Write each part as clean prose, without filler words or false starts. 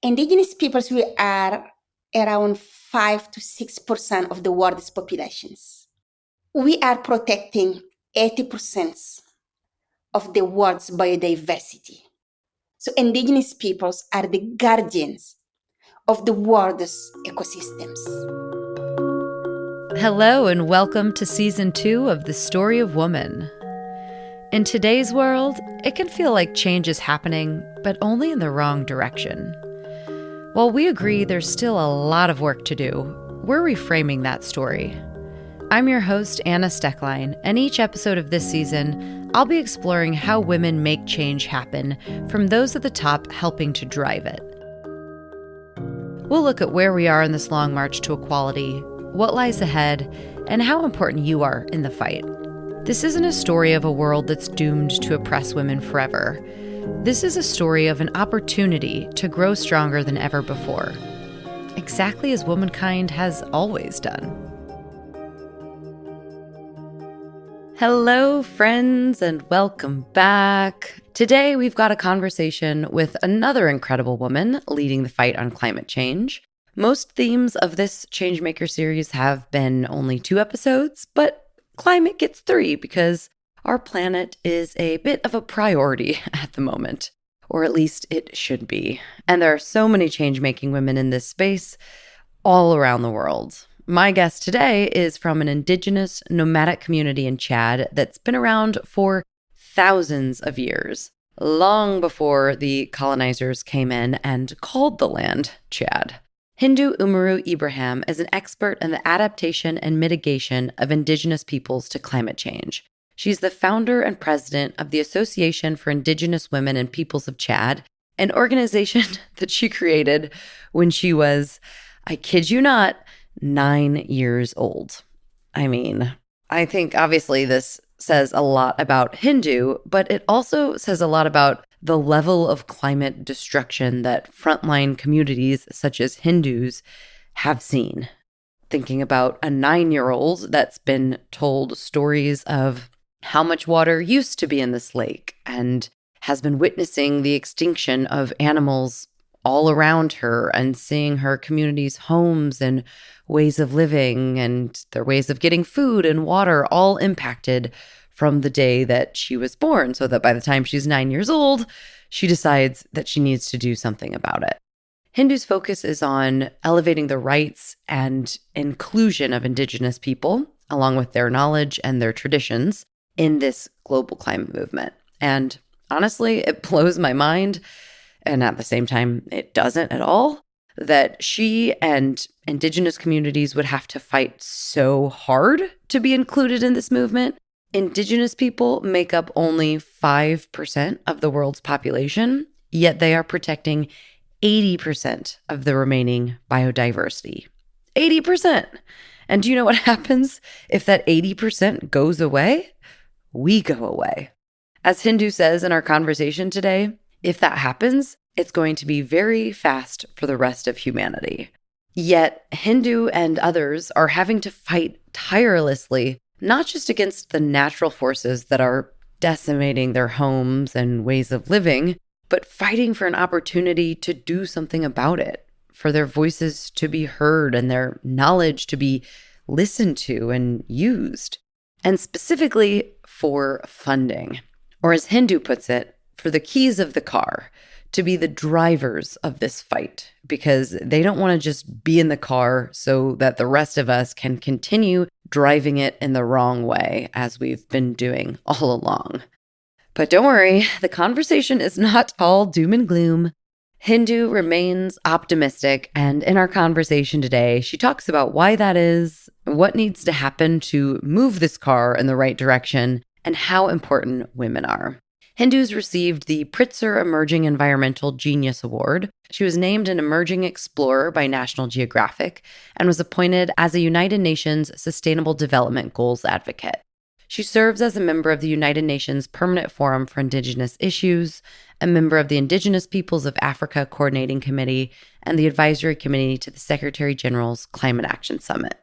Indigenous peoples, we are around 5 to 6% of the world's populations. We are protecting 80% of the world's biodiversity. So Indigenous peoples are the guardians of the world's ecosystems. Hello and welcome to Season 2 of The Story of Woman. In today's world, it can feel like change is happening, but only in the wrong direction. While we agree there's still a lot of work to do, we're reframing that story. I'm your host, Anna Stecklein, and each episode of this season, I'll be exploring how women make change happen from those at the top helping to drive it. We'll look at where we are in this long march to equality, what lies ahead, and how important you are in the fight. This isn't a story of a world that's doomed to oppress women forever. This is a story of an opportunity to grow stronger than ever before, exactly as womankind has always done. Hello, friends, and welcome back. Today, we've got a conversation with another incredible woman leading the fight on climate change. Most themes of this Changemaker series have been only 2 episodes, but climate gets 3 because our planet is a bit of a priority at the moment, or at least it should be. And there are so many change-making women in this space all around the world. My guest today is from an indigenous nomadic community in Chad that's been around for thousands of years, long before the colonizers came in and called the land Chad. Hindou Oumarou Ibrahim is an expert in the adaptation and mitigation of indigenous peoples to climate change. She's the founder and president of the Association for Indigenous Women and Peoples of Chad, an organization that she created when she was, I kid you not, 9 years old. I mean, I think obviously this says a lot about Hindou, but it also says a lot about the level of climate destruction that frontline communities such as Hindus have seen. Thinking about a 9-year-old that's been told stories of how much water used to be in this lake and has been witnessing the extinction of animals all around her and seeing her community's homes and ways of living and their ways of getting food and water all impacted from the day that she was born, so that by the time she's 9 years old, she decides that she needs to do something about it. Hindou's focus is on elevating the rights and inclusion of Indigenous people, along with their knowledge and their traditions, in this global climate movement. And honestly, it blows my mind, and at the same time, it doesn't at all, that she and Indigenous communities would have to fight so hard to be included in this movement. Indigenous people make up only 5% of the world's population, yet they are protecting 80% of the remaining biodiversity. 80%! And do you know what happens if that 80% goes away? We go away. As Hindou says in our conversation today, if that happens, it's going to be very fast for the rest of humanity. Yet Hindou and others are having to fight tirelessly, not just against the natural forces that are decimating their homes and ways of living, but fighting for an opportunity to do something about it, for their voices to be heard and their knowledge to be listened to and used, and specifically for funding, or as Hindou puts it, for the keys of the car, to be the drivers of this fight, because they don't want to just be in the car so that the rest of us can continue driving it in the wrong way, as we've been doing all along. But don't worry, the conversation is not all doom and gloom. Hindou remains optimistic, and in our conversation today, she talks about why that is, what needs to happen to move this car in the right direction, and how important women are. Hindou's received the Pritzker Emerging Environmental Genius Award. She was named an Emerging Explorer by National Geographic and was appointed as a United Nations Sustainable Development Goals advocate. She serves as a member of the United Nations Permanent Forum for Indigenous Issues, a member of the Indigenous Peoples of Africa Coordinating Committee, and the Advisory Committee to the Secretary General's Climate Action Summit.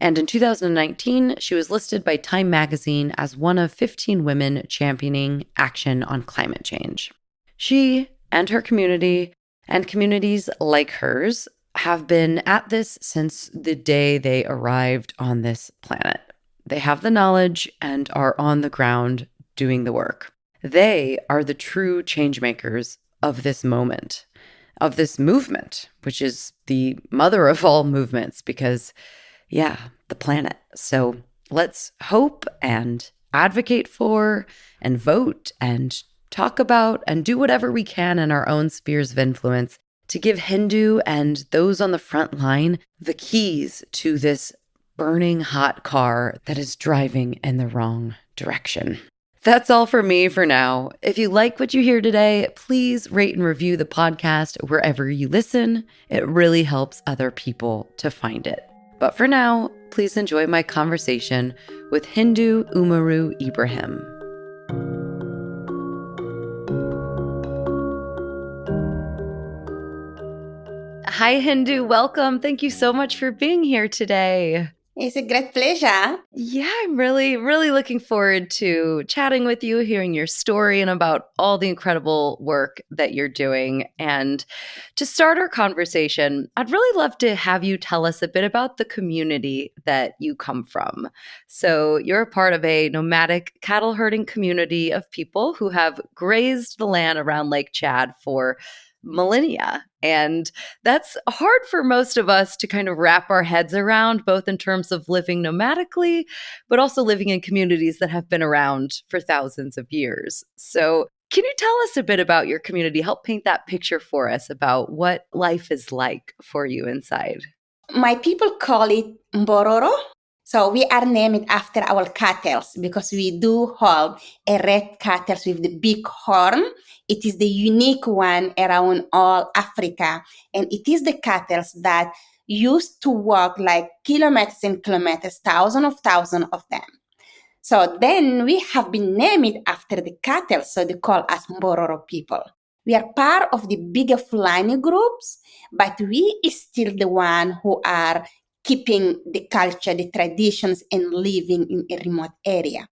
And in 2019, she was listed by Time magazine as one of 15 women championing action on climate change. She and her community And communities like hers have been at this since the day they arrived on this planet. They have the knowledge and are on the ground doing the work. They are the true change makers of this moment, of this movement, which is the mother of all movements because, yeah, the planet. So let's hope and advocate for and vote and talk about and do whatever we can in our own spheres of influence to give Hindou and those on the front line the keys to this burning hot car that is driving in the wrong direction. That's all for me for now. If you like what you hear today, please rate and review the podcast wherever you listen. It really helps other people to find it. But for now, please enjoy my conversation with Hindou Oumarou Ibrahim. Hi, Hindou. Welcome. Thank you so much for being here today. It's a great pleasure. Yeah, I'm really, really looking forward to chatting with you, hearing your story, and about all the incredible work that you're doing. And to start our conversation, I'd really love to have you tell us a bit about the community that you come from. So, you're a part of a nomadic cattle herding community of people who have grazed the land around Lake Chad for millennia. And that's hard for most of us to kind of wrap our heads around, both in terms of living nomadically, but also living in communities that have been around for thousands of years. So, can you tell us a bit about your community? Help paint that picture for us about what life is like for you inside. My people call it Mbororo. So we are named after our cattle because we do hold a red cattle with the big horn. It is the unique one around all Africa. And it is the cattle that used to walk like kilometers and kilometers, thousands of them. So then we have been named after the cattle, so they call us Mbororo people. We are part of the bigger Fulani groups, but we is still the one who are keeping the culture, the traditions, and living in a remote area.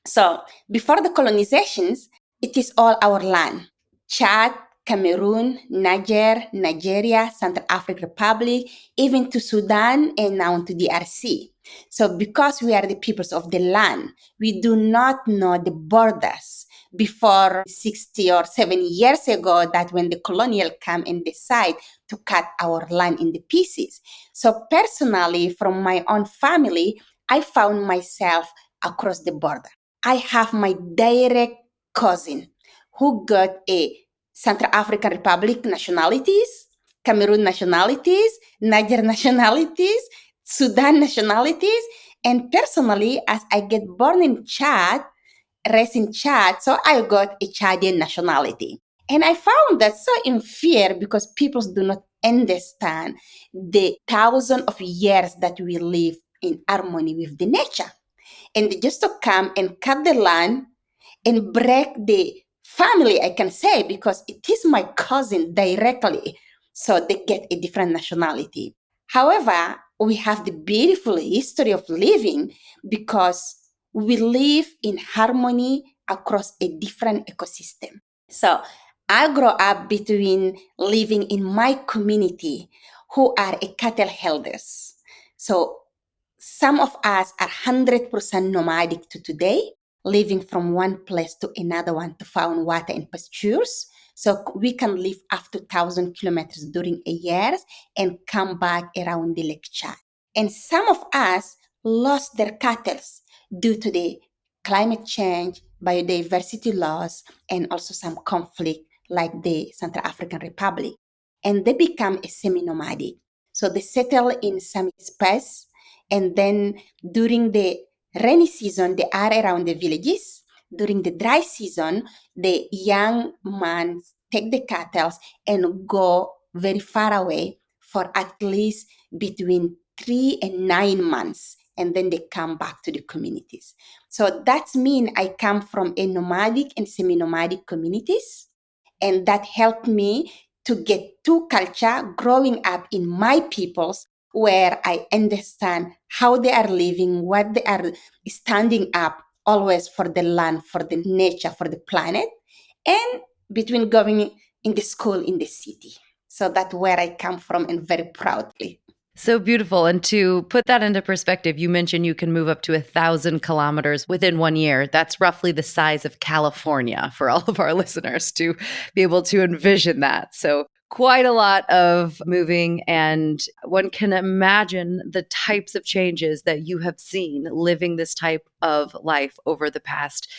So before the colonizations, it is all our land. Chad, Cameroon, Niger, Nigeria, Central African Republic, even to Sudan, and now to DRC. So because we are the peoples of the land, we do not know the borders. Before 60 or 70 years ago, that when the colonial come and decide to cut our land into pieces. So personally, from my own family, I found myself across the border. I have my direct cousin who got a Central African Republic nationalities, Cameroon nationalities, Niger nationalities, Sudan nationalities, and personally, as I get born in Chad, raised in Chad, so I got a Chadian nationality. And I found that so unfair because people do not understand the thousands of years that we live in harmony with the nature. And just to come and cut the land and break the family, I can say, because it is my cousin directly. So they get a different nationality. However, we have the beautiful history of living because we live in harmony across a different ecosystem. So I grew up between living in my community who are a cattle herders. So some of us are 100% nomadic to today, living from one place to another one to find water and pastures. So we can live up to 1,000 kilometers during a year and come back around the Lake Chad. And some of us lost their cattle due to the climate change, biodiversity loss, and also some conflict like the Central African Republic. And they become a semi-nomadic. So they settle in some space, and then during the rainy season, they are around the villages. During the dry season, the young man take the cattle and go very far away for at least between 3 and 9 months. And then they come back to the communities. So that means I come from a nomadic and semi-nomadic communities. And that helped me to get two culture growing up in my peoples where I understand how they are living, what they are standing up always for the land, for the nature, for the planet, and between going in the school in the city. So that's where I come from, and very proudly. So beautiful. And to put that into perspective, you mentioned you can move up to 1,000 kilometers within 1 year. That's roughly the size of California for all of our listeners to be able to envision that. So quite a lot of moving, and one can imagine the types of changes that you have seen living this type of life over the past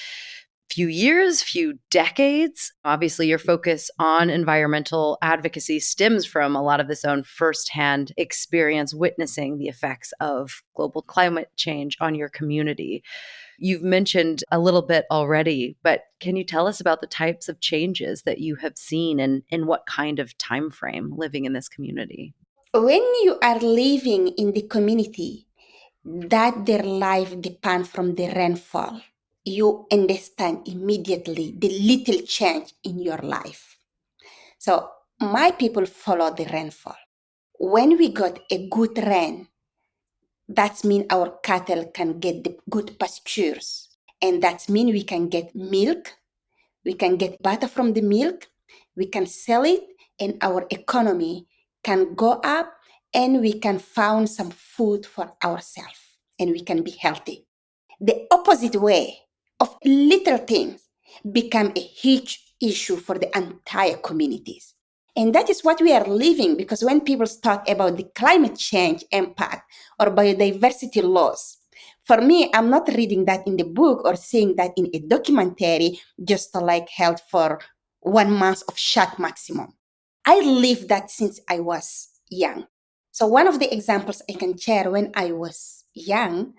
few years, few decades. Obviously, your focus on environmental advocacy stems from a lot of this own firsthand experience witnessing the effects of global climate change on your community. You've mentioned a little bit already, but can you tell us about the types of changes that you have seen and in what kind of time frame living in this community? When you are living in the community that their life depends from the rainfall, you understand immediately the little change in your life. So my people follow the rainfall. When we got a good rain, that means our cattle can get the good pastures. And that means we can get milk, we can get butter from the milk, we can sell it, and our economy can go up, and we can find some food for ourselves, and we can be healthy. The opposite way of little things become a huge issue for the entire communities. And that is what we are living, because when people talk about the climate change impact or biodiversity loss, for me, I'm not reading that in the book or seeing that in a documentary just like held for 1 month of shot maximum. I lived that since I was young. So one of the examples I can share, when I was young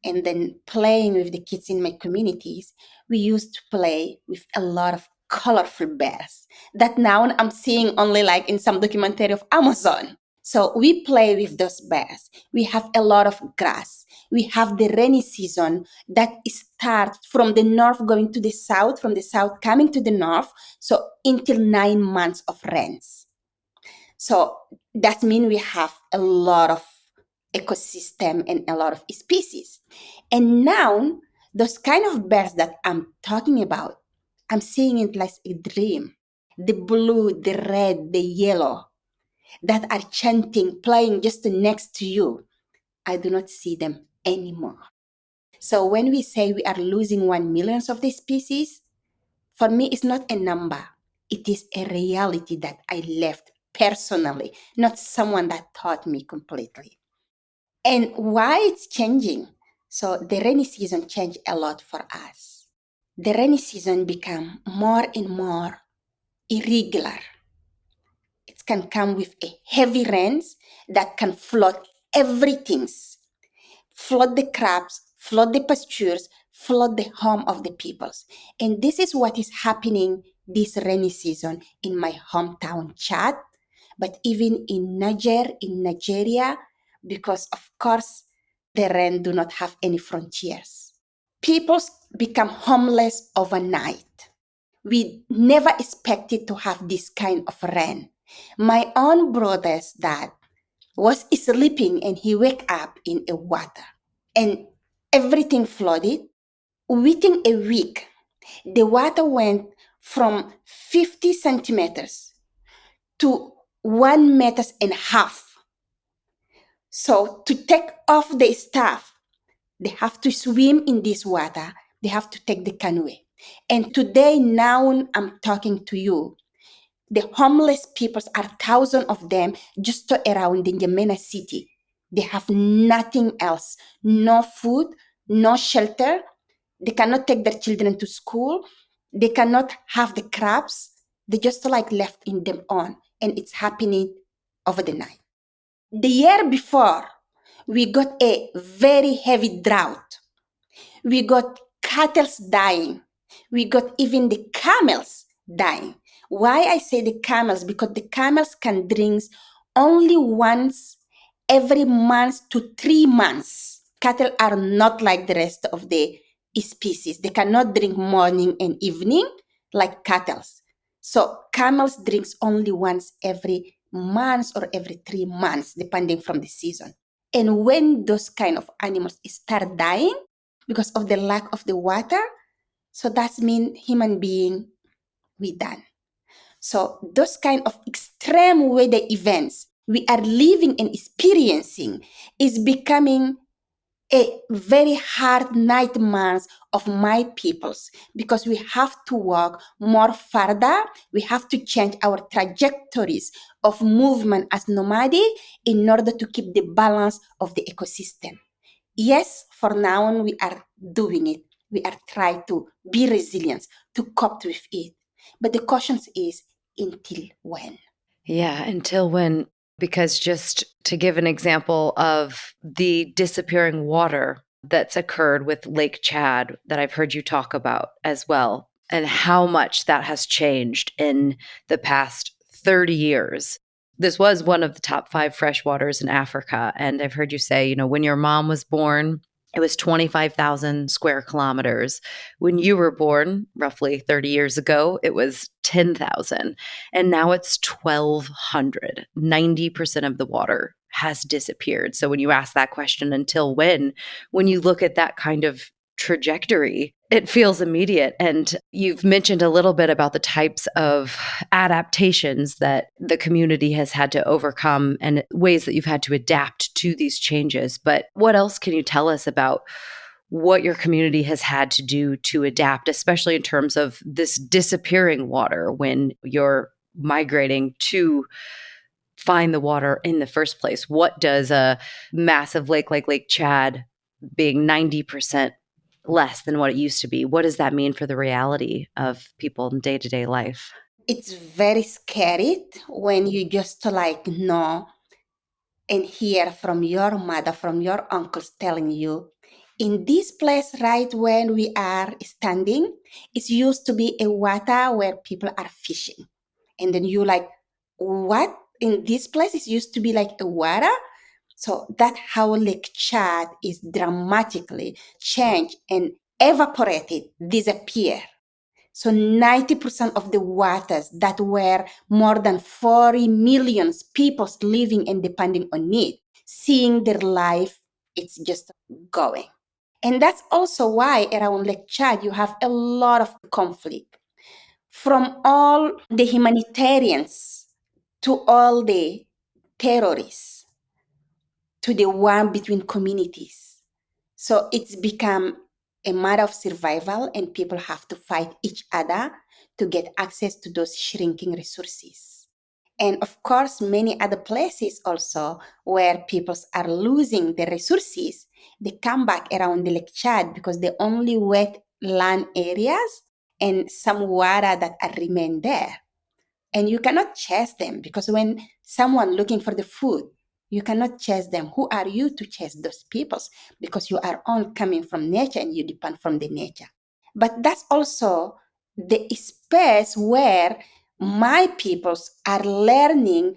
and then playing with the kids in my communities, we used to play with a lot of colorful bears that now I'm seeing only like in some documentary of Amazon. So we play with those bears. We have a lot of grass. We have the rainy season that starts from the north going to the south, from the south coming to the north. So until 9 months of rains. So that means we have a lot of ecosystem and a lot of species. And now those kind of birds that I'm talking about, I'm seeing it like a dream. The blue, the red, the yellow that are chanting, playing just next to you. I do not see them anymore. So when we say we are losing 1 million of these species, for me, it's not a number. It is a reality that I left personally, not someone that taught me completely. And why it's changing? So the rainy season changed a lot for us. The rainy season become more and more irregular. It can come with a heavy rains that can flood everything, flood the crops, flood the pastures, flood the home of the peoples. And this is what is happening this rainy season in my hometown, Chad, but even in Nigeria, because of course the rain do not have any frontiers. People become homeless overnight. We never expected to have this kind of rain. My own brother's dad was sleeping and he wake up in a water and everything flooded. Within a week, the water went from 50 centimeters to 1.5 meters. So to take off the stuff, they have to swim in this water. They have to take the canoe. And today, now I'm talking to you, the homeless people are thousands of them just around in Yemena city. They have nothing else, no food, no shelter. They cannot take their children to school. They cannot have the crops. They just like left in them on, and it's happening over the night. The year before, we got a very heavy drought. We got cattle dying. We got even the camels dying. Why I say the camels? Because the camels can drink only once every month to 3 months. Cattle are not like the rest of the species. They cannot drink morning and evening like cattle. So camels drinks only once every month or every 3 months, depending from the season. And when those kind of animals start dying because of the lack of the water, so that means human being, we done. So those kind of extreme weather events we are living and experiencing is becoming a very hard nightmares of my peoples, because we have to walk more further. We have to change our trajectories of movement as nomadic in order to keep the balance of the ecosystem. Yes, for now on we are doing it. We are trying to be resilient, to cope with it. But the question is, until when? Yeah, until when? Because just to give an example of the disappearing water that's occurred with Lake Chad that I've heard you talk about as well, and how much that has changed in the past 30 years. This was one of the top 5 freshwaters in Africa. And I've heard you say, when your mom was born, it was 25,000 square kilometers. When you were born, roughly 30 years ago, it was 10,000. And now it's 1,200. 90% of the water has disappeared. So when you ask that question, until when you look at that kind of trajectory, it feels immediate. And you've mentioned a little bit about the types of adaptations that the community has had to overcome and ways that you've had to adapt to these changes. But what else can you tell us about what your community has had to do to adapt, especially in terms of this disappearing water when you're migrating to find the water in the first place? What does a massive lake like Lake Chad being 90% less than what it used to be, what does that mean for the reality of people in day-to-day life? It's very scary when you just know and hear from your mother, from your uncles telling you, in this place, right when we are standing, it used to be a water where people are fishing. And then you what? In this place, it used to be like a water? So that's how Lake Chad is dramatically changed and evaporated, disappear. So 90% of the waters that were more than 40 million people living and depending on it, seeing their life, it's just going. And that's also why around Lake Chad, you have a lot of conflict from all the humanitarians to all the terrorists to the one between communities. So it's become a matter of survival, and people have to fight each other to get access to those shrinking resources. And of course, many other places also where people are losing the resources, they come back around the Lake Chad because the only wet land areas and some water that are remain there. And you cannot chase them, because when someone looking for the food, you cannot chase them. Who are you to chase those peoples? Because you are all coming from nature and you depend from the nature. But that's also the space where my peoples are learning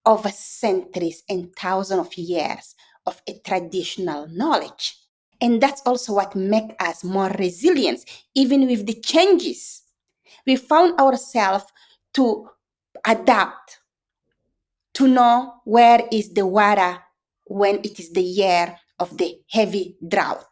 over centuries and thousands of years of a traditional knowledge. And that's also what makes us more resilient, even with the changes. We found ourselves to adapt, to know where is the water when it is the year of the heavy drought,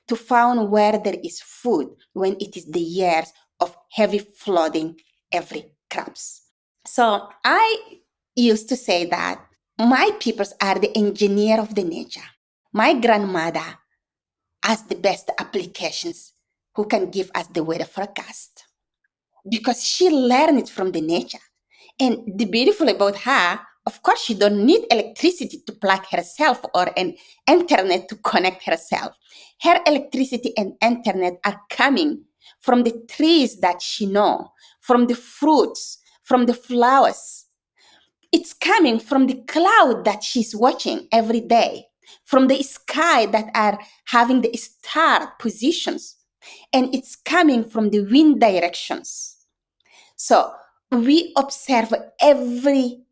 to find where there is food when it is the years of heavy flooding every crops. So I used to say that my peoples are the engineer of the nature. My grandmother has the best applications who can give us the weather forecast, because she learned it from the nature. And the beautiful about her, of course, she don't need electricity to plug herself or an internet to connect herself. Her electricity and internet are coming from the trees that she know, from the fruits, from the flowers. It's coming from the cloud that she's watching every day, from the sky that are having the star positions, and it's coming from the wind directions. So we observe every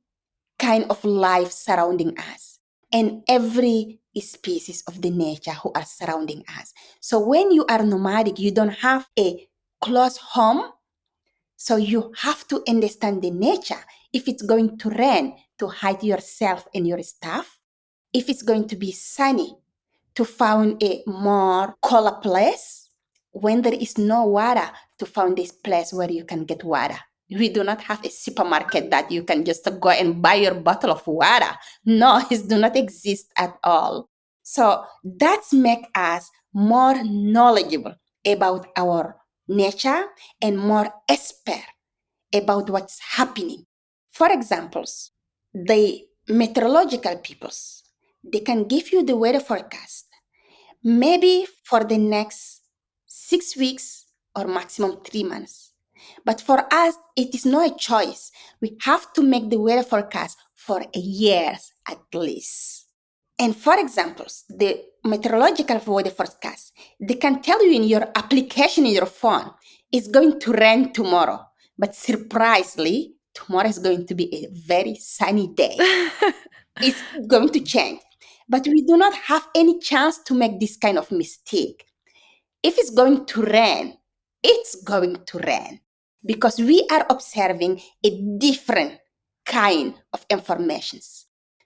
kind of life surrounding us and every species of the nature who are surrounding us. So when you are nomadic, you don't have a close home. So you have to understand the nature. If it's going to rain, to hide yourself and your stuff. If it's going to be sunny, to find a more cooler place. When there is no water, to find this place where you can get water. We do not have a supermarket that you can just go and buy your bottle of water. No, it do not exist at all. So that's make us more knowledgeable about our nature and more expert about what's happening. For examples, the meteorological peoples, they can give you the weather forecast maybe for the next 6 weeks or maximum 3 months. But for us, it is not a choice. We have to make the weather forecast for a year at least. And for examples, the meteorological weather forecast, they can tell you in your application in your phone, it's going to rain tomorrow. But surprisingly, tomorrow is going to be a very sunny day. It's going to change. But we do not have any chance to make this kind of mistake. If it's going to rain, it's going to rain because we are observing a different kind of information.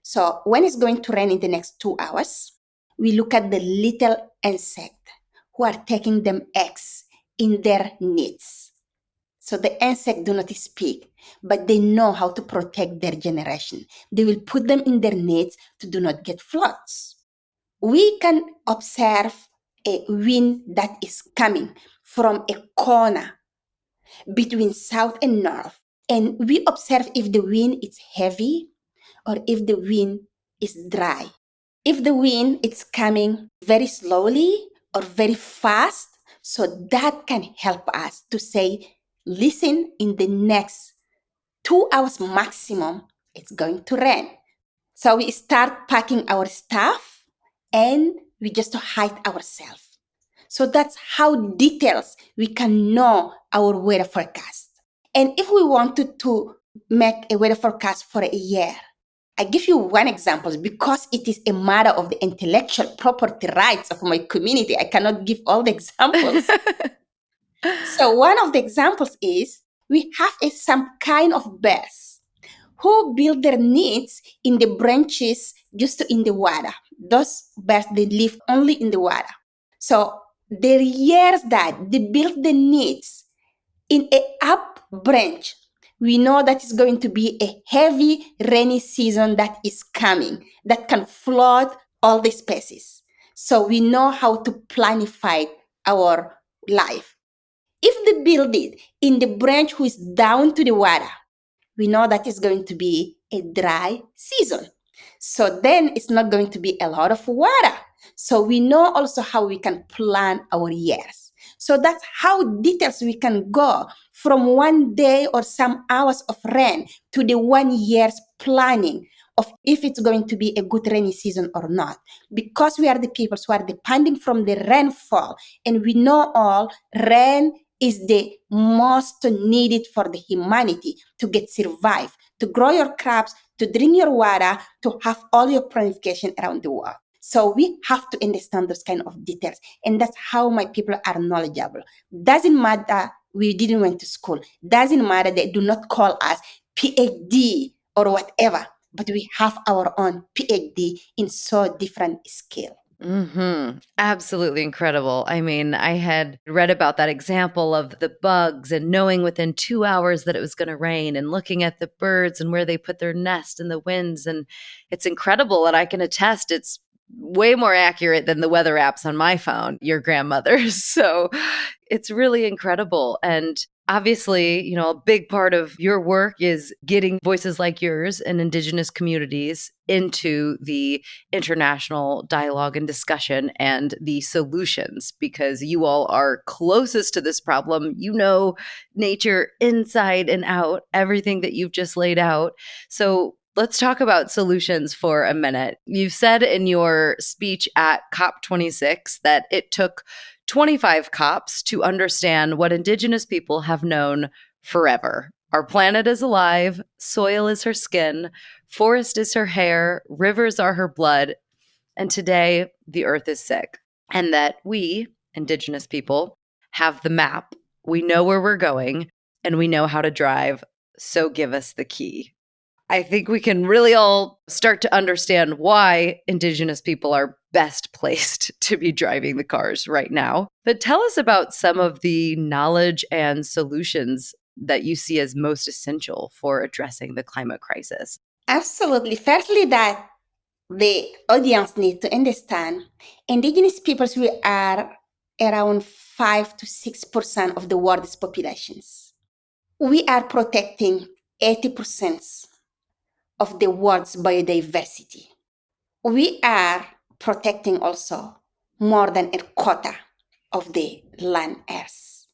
So when it's going to rain in the next 2 hours, we look at the little insect who are taking them eggs in their nests. So the insect do not speak, but they know how to protect their generation. They will put them in their nets to do not get floods. We can observe a wind that is coming from a corner between south and north. And we observe if the wind is heavy or if the wind is dry. If the wind is coming very slowly or very fast, so that can help us to say, listen, in the next 2 hours maximum, it's going to rain. So we start packing our stuff and we just hide ourselves. So that's how details we can know our weather forecast. And if we wanted to make a weather forecast for a year, I give you one example because it is a matter of the intellectual property rights of my community. I cannot give all the examples. So one of the examples is we have some kind of birds who build their nests in the branches just in the water. Those birds, they live only in the water. So the years that they build the nests in a up branch, we know that it's going to be a heavy rainy season that is coming that can flood all the species. So we know how to planify our life. If they build it in the branch who is down to the water, we know that it's going to be a dry season. So then it's not going to be a lot of water. So we know also how we can plan our years. So that's how details we can go from one day or some hours of rain to the 1 year's planning of if it's going to be a good rainy season or not. Because we are the people who are depending from the rainfall, and we know all rain is the most needed for the humanity to get survive, to grow your crops, to drink your water, to have all your planification around the world. So we have to understand those kind of details. And that's how my people are knowledgeable. Doesn't matter we didn't went to school. Doesn't matter they do not call us PhD or whatever, but we have our own PhD in so different scale. Absolutely incredible. I mean, I had read about that example of the bugs and knowing within 2 hours that it was going to rain and looking at the birds and where they put their nest and the winds. And it's incredible. And I can attest it's way more accurate than the weather apps on my phone, your grandmother's. So it's really incredible. And obviously, you know, a big part of your work is getting voices like yours and Indigenous communities into the international dialogue and discussion and the solutions, because you all are closest to this problem. You know nature inside and out, everything that you've just laid out. So let's talk about solutions for a minute. You said in your speech at COP26 that it took 25 COPs to understand what Indigenous people have known forever. Our planet is alive, soil is her skin, forest is her hair, rivers are her blood, and today the earth is sick. And that we, Indigenous people, have the map, we know where we're going, and we know how to drive, so give us the key. I think we can really all start to understand why Indigenous people are best placed to be driving the cars right now. But tell us about some of the knowledge and solutions that you see as most essential for addressing the climate crisis? Absolutely. Firstly, that the audience need to understand indigenous peoples, we are around 5 to 6% of the world's populations. We are protecting 80% of the world's biodiversity. We are protecting also more than a quarter of the land earth.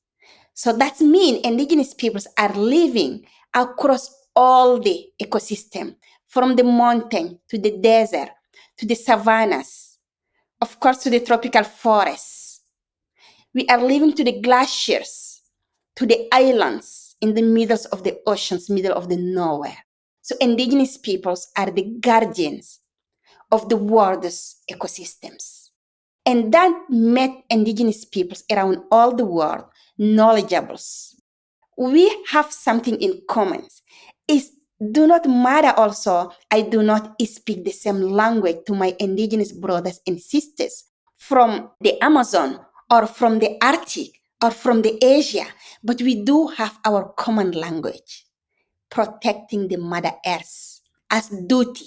So that means indigenous peoples are living across all the ecosystem, from the mountain to the desert, to the savannas, of course, to the tropical forests. We are living to the glaciers, to the islands in the middle of the oceans, middle of the nowhere. So indigenous peoples are the guardians of the world's ecosystems. And that made indigenous peoples around all the world knowledgeable. We have something in common. It do not matter also, I do not speak the same language to my indigenous brothers and sisters from the Amazon or from the Arctic or from the Asia, but we do have our common language, protecting the Mother Earth as duty,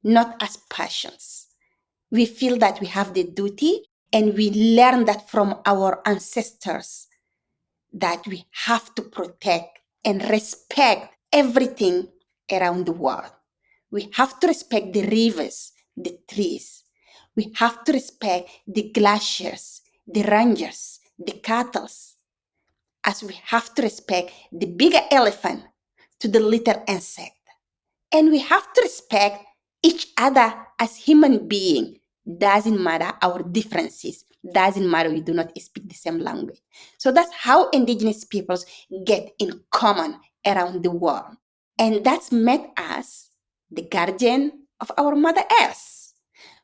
not as passions. We feel that we have the duty, and we learn that from our ancestors, that we have to protect and respect everything around the world. We have to respect the rivers, the trees. We have to respect the glaciers, the ranges, the cattle, as we have to respect the bigger elephant to the little insect. And we have to respect each other as human beings. Doesn't matter our differences. Doesn't matter we do not speak the same language. So that's how indigenous peoples get in common around the world. And that's made us the guardian of our Mother Earth.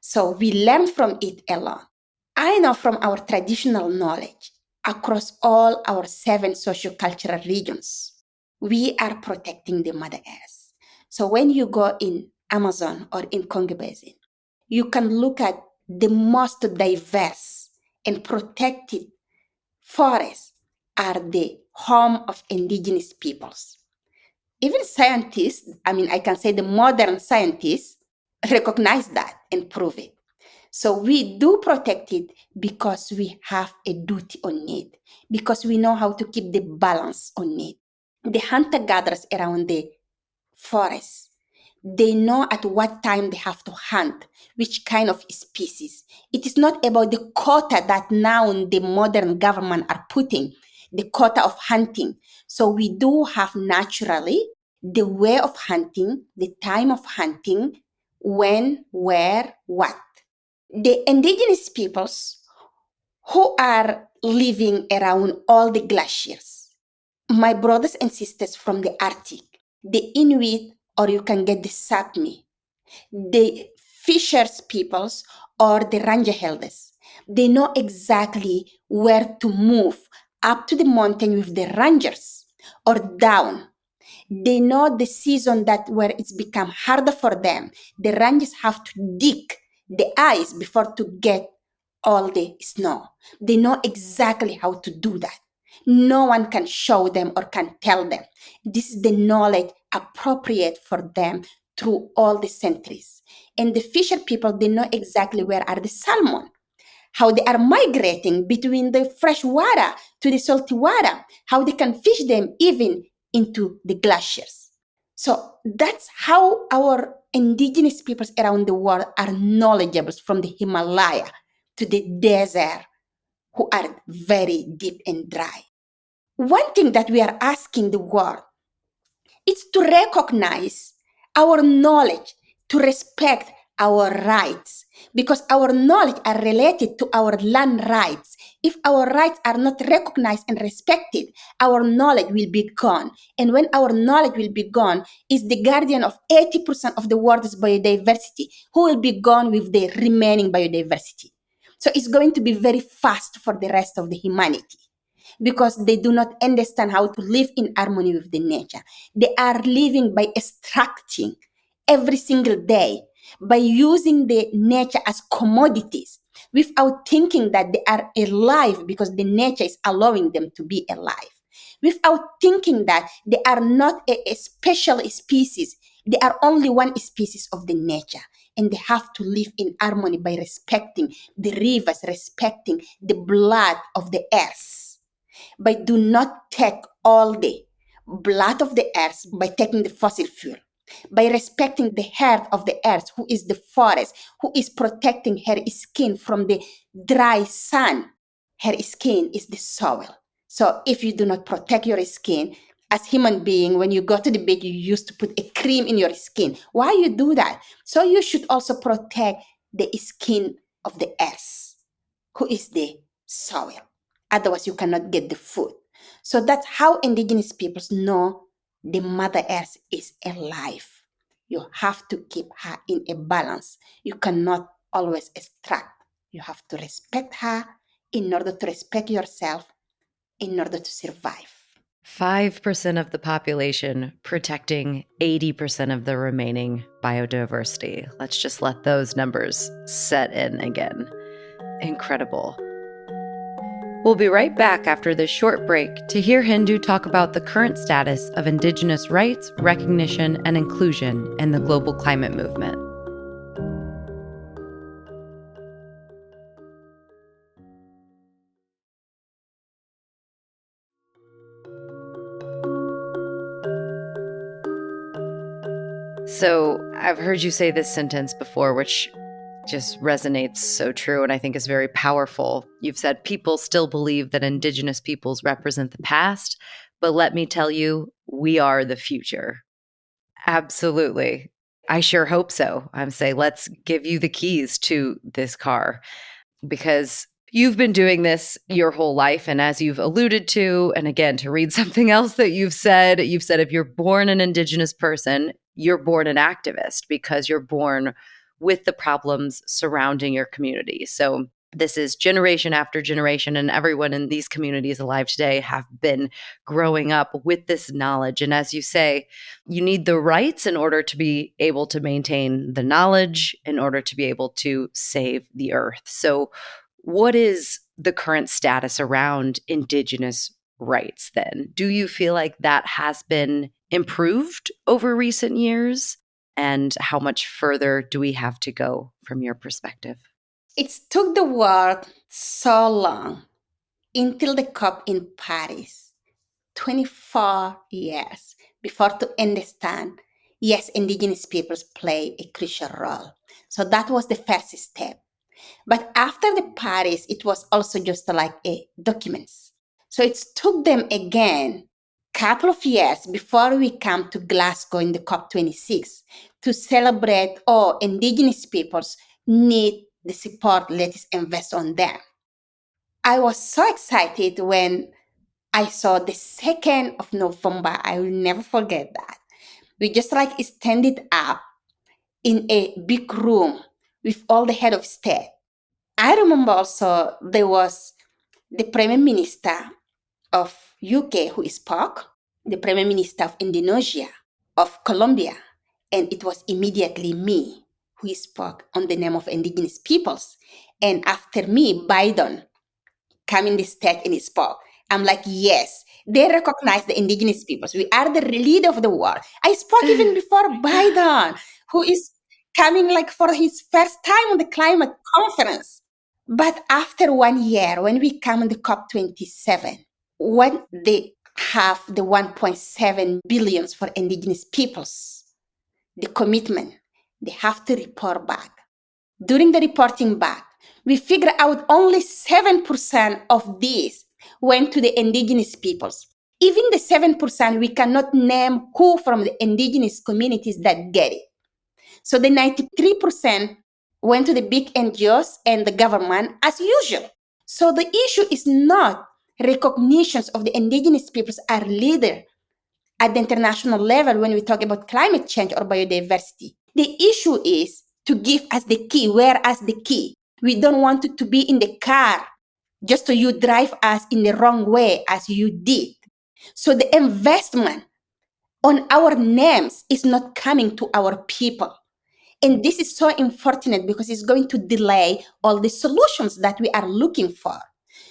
So we learn from it a lot. I know from our traditional knowledge across all our 7 sociocultural regions, we are protecting the Mother Earth. So when you go in Amazon or in Congo Basin, you can look at the most diverse and protected forests are the home of indigenous peoples. Even scientists, I can say the modern scientists, recognize that and prove it. So we do protect it because we have a duty on it, because we know how to keep the balance on it. The hunter-gatherers around the forest, they know at what time they have to hunt, which kind of species. It is not about the quota that now the modern government are putting, the quota of hunting. So we do have naturally the way of hunting, the time of hunting, when, where, what. The indigenous peoples who are living around all the glaciers, my brothers and sisters from the Arctic, the Inuit, or you can get the Sapmi, the fishers peoples, or the ranger elders. They know exactly where to move up to the mountain with the rangers or down. They know the season that where it's become harder for them. The rangers have to dig the ice before to get all the snow. They know exactly how to do that. No one can show them or can tell them. This is the knowledge appropriate for them through all the centuries. And the fisher people, they know exactly where are the salmon, how they are migrating between the fresh water to the salty water, how they can fish them even into the glaciers. So that's how our indigenous peoples around the world are knowledgeable, from the Himalaya to the desert, who are very deep and dry. One thing that we are asking the world is to recognize our knowledge, to respect our rights, because our knowledge are related to our land rights. If our rights are not recognized and respected, our knowledge will be gone. And when our knowledge will be gone, is the guardian of 80% of the world's biodiversity, who will be gone with the remaining biodiversity. So it's going to be very fast for the rest of the humanity, because they do not understand how to live in harmony with the nature. They are living by extracting every single day, by using the nature as commodities without thinking that they are alive because the nature is allowing them to be alive. without thinking that they are not a special species. They are only one species of the nature, and they have to live in harmony by respecting the rivers, respecting the blood of the earth. But do not take all the blood of the earth by taking the fossil fuel. By respecting the heart of the earth, who is the forest, who is protecting her skin from the dry sun. Her skin is the soil. So if you do not protect your skin, as human being, when you go to the beach, you used to put a cream in your skin. Why you do that? So you should also protect the skin of the earth, who is the soil. Otherwise, you cannot get the food. So that's how indigenous peoples know the Mother Earth is alive. You have to keep her in a balance. You cannot always extract. You have to respect her in order to respect yourself, in order to survive. 5% of the population protecting 80% of the remaining biodiversity. Let's just let those numbers set in again. Incredible. We'll be right back after this short break to hear Hindou talk about the current status of Indigenous rights, recognition, and inclusion in the global climate movement. So I've heard you say this sentence before, which just resonates so true and I think is very powerful. You've said people still believe that Indigenous peoples represent the past, but let me tell you, we are the future. Absolutely. I sure hope so. I'm saying, let's give you the keys to this car because you've been doing this your whole life. And as you've alluded to, and again, to read something else that you've said if you're born an Indigenous person, you're born an activist because you're born with the problems surrounding your community. So this is generation after generation, and everyone in these communities alive today have been growing up with this knowledge. And as you say, you need the rights in order to be able to maintain the knowledge, in order to be able to save the earth. So what is the current status around Indigenous rights then? Do you feel like that has been improved over recent years? And how much further do we have to go from your perspective? It took the world so long until the COP in Paris, 24 years before to understand, yes, indigenous peoples play a crucial role. So that was the first step. But after the Paris, it was also just like a documents. So it took them again couple of years before we come to Glasgow in the COP26 to celebrate, oh, indigenous peoples need the support, let us invest on them. I was so excited when I saw the 2nd of November. I will never forget that. We just like standing up in a big room with all the head of state. I remember also there was the Prime Minister of UK who spoke, the Prime Minister of Indonesia, of Colombia, and it was immediately me who spoke on the name of indigenous peoples. And after me, Biden came in the stage and he spoke. I'm like, yes, they recognize the indigenous peoples. We are the leader of the world. I spoke even before Biden, who is coming like for his first time on the climate conference. But after 1 year, when we come on the COP27, when they have the 1.7 billions for indigenous peoples, the commitment, they have to report back. During the reporting back, we figure out only 7% of these went to the indigenous peoples. Even the 7%, we cannot name who from the indigenous communities that get it. So the 93% went to the big NGOs and the government as usual. So the issue is not recognitions of the indigenous peoples are leader at the international level when we talk about climate change or biodiversity. The issue is to give us the key, wear us the key. We don't want it to be in the car just so you drive us in the wrong way as you did. So the investment on our names is not coming to our people. And this is so unfortunate because it's going to delay all the solutions that we are looking for.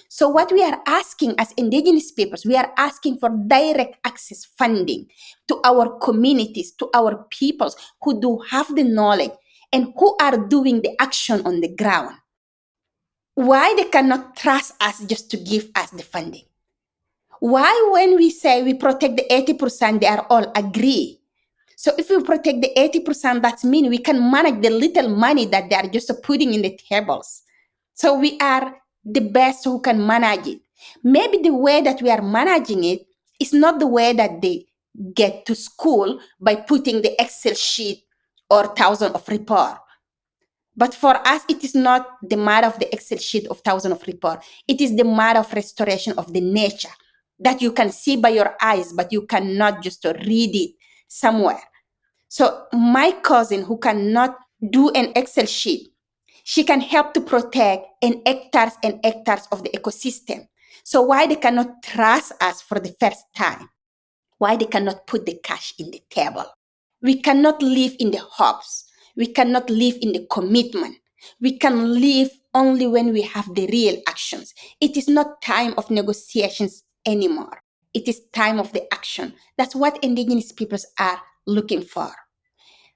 So what we are asking as Indigenous peoples, we are asking for direct access funding to our communities, to our peoples who do have the knowledge and who are doing the action on the ground. Why they cannot trust us just to give us the funding? Why when we say we protect the 80%, they are all agree? So if we protect the 80%, that means we can manage the little money that they are just putting in the tables. So we are the best who can manage it. Maybe the way that we are managing it is not the way that they get to school by putting the Excel sheet or thousand of report. But for us, it is not the matter of the Excel sheet of thousand of report. It is the matter of restoration of the nature that you can see by your eyes, but you cannot just read it somewhere. So my cousin who cannot do an Excel sheet, she can help to protect hectares and hectares of the ecosystem. So why they cannot trust us for the first time? Why they cannot put the cash in the table? We cannot live in the hopes. We cannot live in the commitment. We can live only when we have the real actions. It is not time of negotiations anymore. It is time of the action. That's what Indigenous peoples are looking for.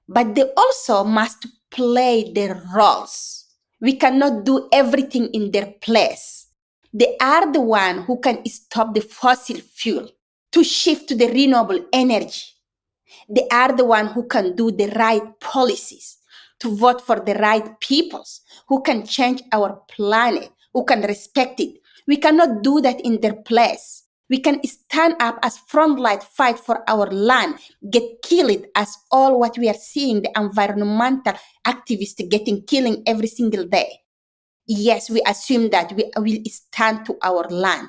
But they also must play their roles. We cannot do everything in their place. They are the one who can stop the fossil fuel to shift to the renewable energy. They are the one who can do the right policies, to vote for the right peoples, who can change our planet, who can respect it. We cannot do that in their place. We can stand up as frontline, fight for our land, get killed as all what we are seeing, the environmental activists getting killing every single day. Yes, we assume that we will stand to our land.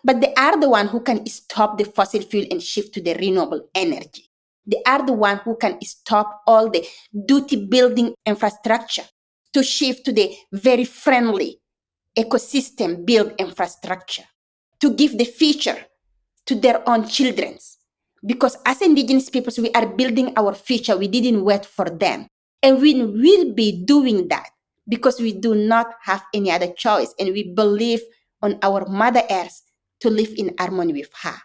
But they are the one who can stop the fossil fuel and shift to the renewable energy. They are the one who can stop all the duty building infrastructure to shift to the very friendly ecosystem build infrastructure, to give the future to their own children. Because as Indigenous peoples, we are building our future. We didn't wait for them. And we will be doing that because we do not have any other choice. And we believe on our Mother Earth to live in harmony with her.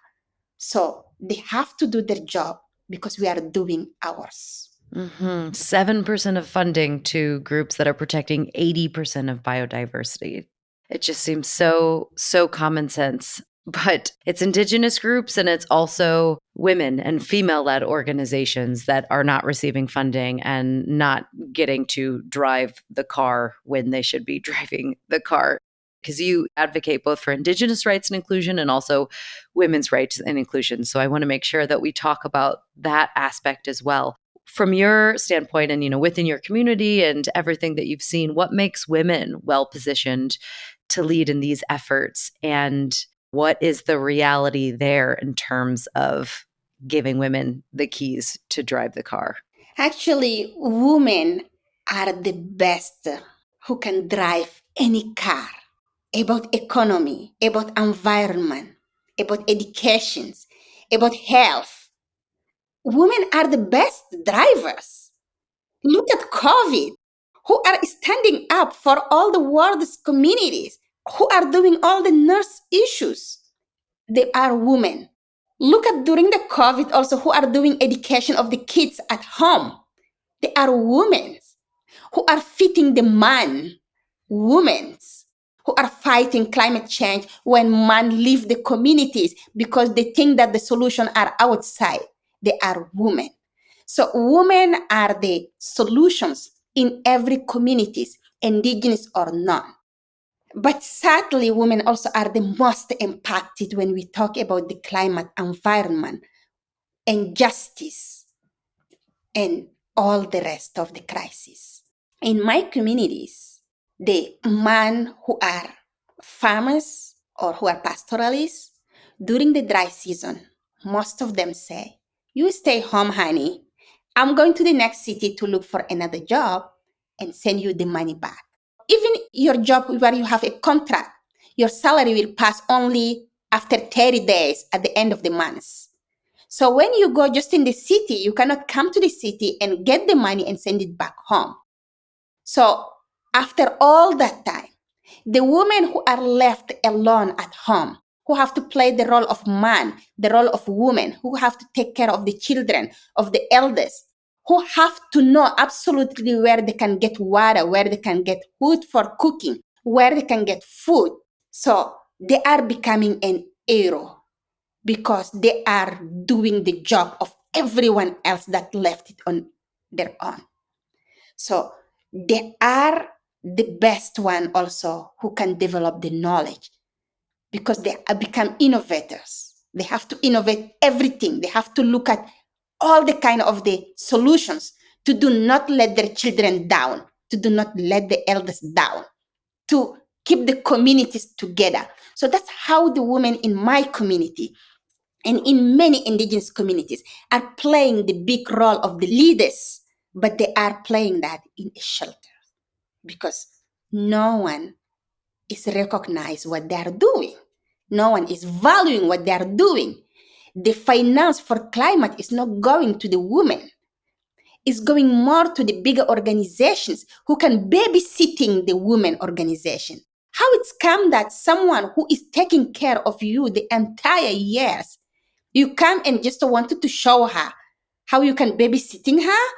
So they have to do their job because we are doing ours. 7% of funding to groups that are protecting 80% of biodiversity. It just seems so common sense. But it's Indigenous groups and it's also women and female-led organizations that are not receiving funding and not getting to drive the car when they should be driving the car. Because you advocate both for Indigenous rights and inclusion and also women's rights and inclusion. So I want to make sure that we talk about that aspect as well. From your standpoint and, within your community and everything that you've seen, what makes women well-positioned to lead in these efforts? And what is the reality there in terms of giving women the keys to drive the car? Actually, women are the best who can drive any car. About economy, about environment, about education, about health. Women are the best drivers. Look at COVID, who are standing up for all the world's communities, who are doing all the nurse issues. They are women. Look at during the COVID also who are doing education of the kids at home. They are women who are fitting the man, women who are fighting climate change when men leave the communities because they think that the solutions are outside. They are women. So women are the solutions in every communities, Indigenous or not. But sadly, women also are the most impacted when we talk about the climate, environment, and justice, and all the rest of the crisis. In my communities, the men who are farmers or who are pastoralists, during the dry season, most of them say, "You stay home, honey. I'm going to the next city to look for another job and send you the money back." Even your job where you have a contract, your salary will pass only after 30 days at the end of the month. So when you go just in the city, you cannot come to the city and get the money and send it back home. So after all that time, The women who are left alone at home, who have to play the role of man, the role of woman, who have to take care of the children, of the elders, who have to know absolutely where they can get water, where they can get wood for cooking, where they can get food. So they are becoming an hero because they are doing the job of everyone else that left it on their own. So they are the best one also who can develop the knowledge because they have become innovators. They have to innovate everything. They have to look at all the kind of the solutions to do not let their children down, to do not let the elders down, to keep the communities together. So that's how the women in my community and in many indigenous communities are playing the big role of the leaders, but they are playing that in a shelter because no one is recognized what they are doing. No one is valuing what they are doing. The finance for climate is not going to the women. It's going more to the bigger organizations who can babysitting the women organization. How it's come that someone who is taking care of you the entire years, you come and just wanted to show her how you can babysitting her?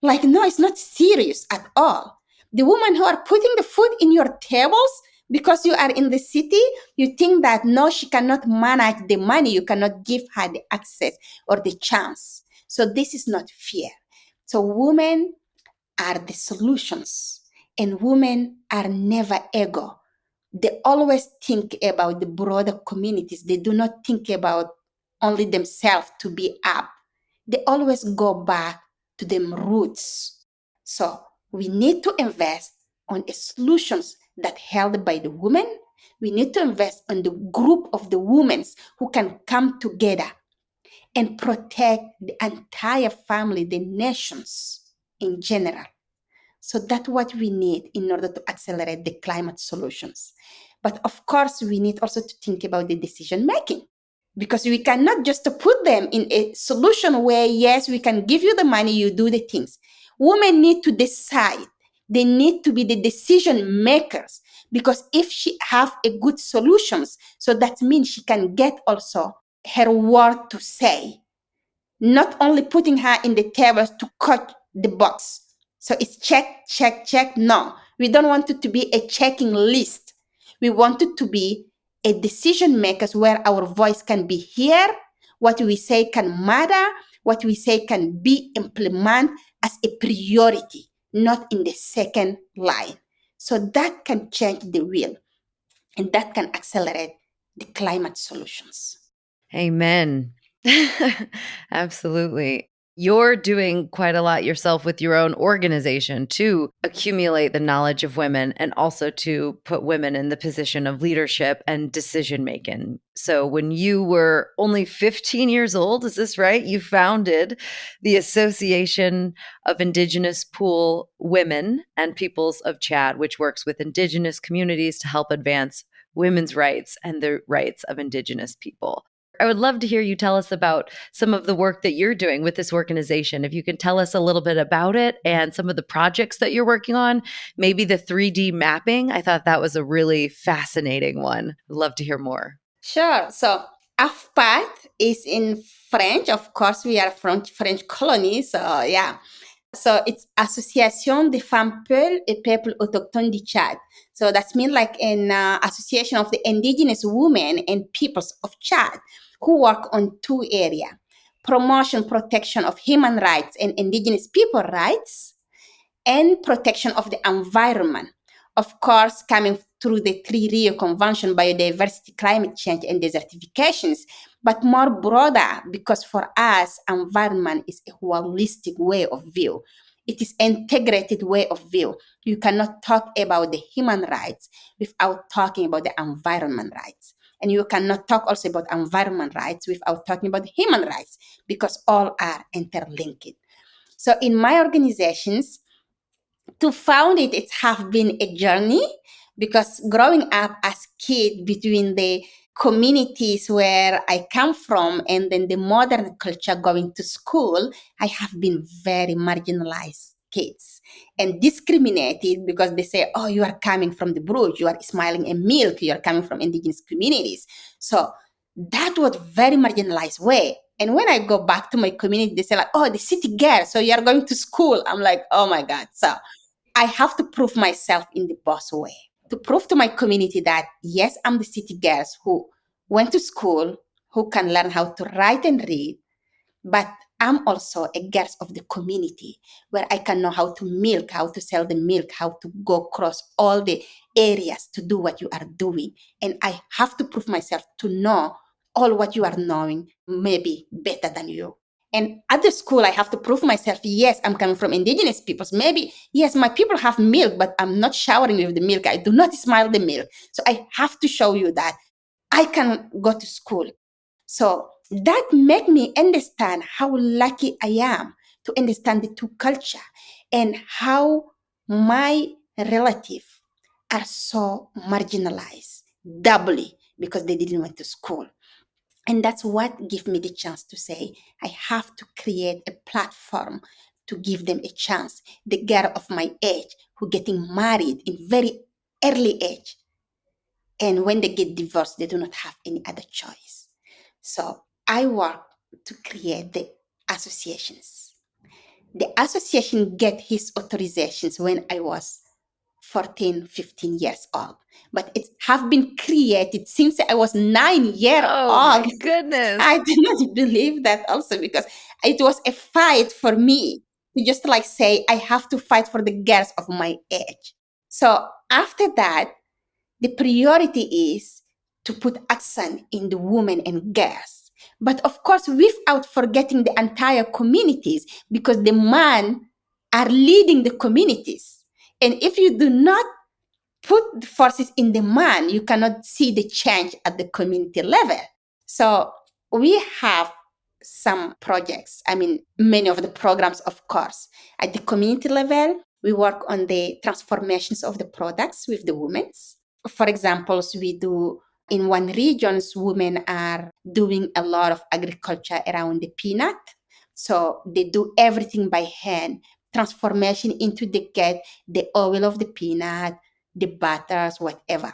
Like, no, it's not serious at all. The women who are putting the food in your tables because you are in the city, you think that no, she cannot manage the money. You cannot give her the access or the chance. So this is not fair. So women are the solutions and women are never ego. They always think about the broader communities. They do not think about only themselves to be up. They always go back to them roots. So we need to invest on a solutions that held by the women. We need to invest on the group of the women who can come together and protect the entire family, the nations in general. So that's what we need in order to accelerate the climate solutions. But of course, we need also to think about the decision making because we cannot just put them in a solution where, yes, we can give you the money, you do the things. Women need to decide. They need to be the decision makers because if she have a good solutions, so that means she can get also her word to say, not only putting her in the tables to cut the box. So it's check, check, check. No, we don't want it to be a checking list. We want it to be a decision makers where our voice can be heard, what we say can matter, what we say can be implemented as a priority, not in the second line. So that can change the wheel and that can accelerate the climate solutions. Amen. Absolutely. You're doing quite a lot yourself with your own organization to accumulate the knowledge of women and also to put women in the position of leadership and decision making. So, when you were only 15 years old, is this right? You founded the Association of Indigenous Pool Women and Peoples of Chad, which works with Indigenous communities to help advance women's rights and the rights of Indigenous people. I would love to hear you tell us about some of the work that you're doing with this organization. If you can tell us a little bit about it and some of the projects that you're working on, maybe the 3D mapping. I thought that was a really fascinating one. I'd love to hear more. Sure. So AFPAT is in French. Of course, we are from French colony. So yeah. So it's Association des Femmes Peuls et Peuples Autochtones du Chad. So that's mean like an association of the indigenous women and peoples of Chad who work on two areas: promotion, protection of human rights and indigenous people rights, and protection of the environment. Of course, coming through the Three Rio Convention, biodiversity, climate change, and desertifications, but more broader because for us, environment is a holistic way of view. It is integrated way of view. You cannot talk about the human rights without talking about the environment rights. And you cannot talk also about environment rights without talking about human rights because all are interlinked. So in my organizations, to found it, it have been a journey because growing up as kid between the communities where I come from and then the modern culture going to school, I have been very marginalized kids and discriminated because they say, oh, you are coming from the Bruges, you are smiling and milk, you are coming from indigenous communities. So that was very marginalized way. And when I go back to my community, they say like, oh, the city girl, so you are going to school. I'm like, oh my God. So I have to prove myself in the boss way, to prove to my community that, yes, I'm the city girls who went to school, who can learn how to write and read, but I'm also a girl of the community where I can know how to milk, how to sell the milk, how to go across all the areas to do what you are doing. And I have to prove myself to know all what you are knowing, maybe better than you. And at the school, I have to prove myself, yes, I'm coming from indigenous peoples. Maybe, yes, my people have milk, but I'm not showering with the milk. I do not smile the milk. So I have to show you that I can go to school. So that make me understand how lucky I am to understand the two culture and how my relative are so marginalized doubly because they didn't went to school. And that's what gave me the chance to say, I have to create a platform to give them a chance. The girl of my age who getting married in very early age. And when they get divorced, they do not have any other choice. So I work to create the associations. The association get his authorizations when I was 14, 15 years old. But it have been created since I was 9 years Oh old. my goodness. I did not believe that also because it was a fight for me to just like say, I have to fight for the girls of my age. So after that, the priority is to put accent in the women and girls. But of course, without forgetting the entire communities, because the men are leading the communities. And if you do not put the forces in the man, you cannot see the change at the community level. So we have some projects. I mean, many of the programs, of course. At the community level, we work on the transformations of the products with the women. For example, we do in one region, women are doing a lot of agriculture around the peanut. So they do everything by hand, transformation into the oil of the peanut, the butters, whatever.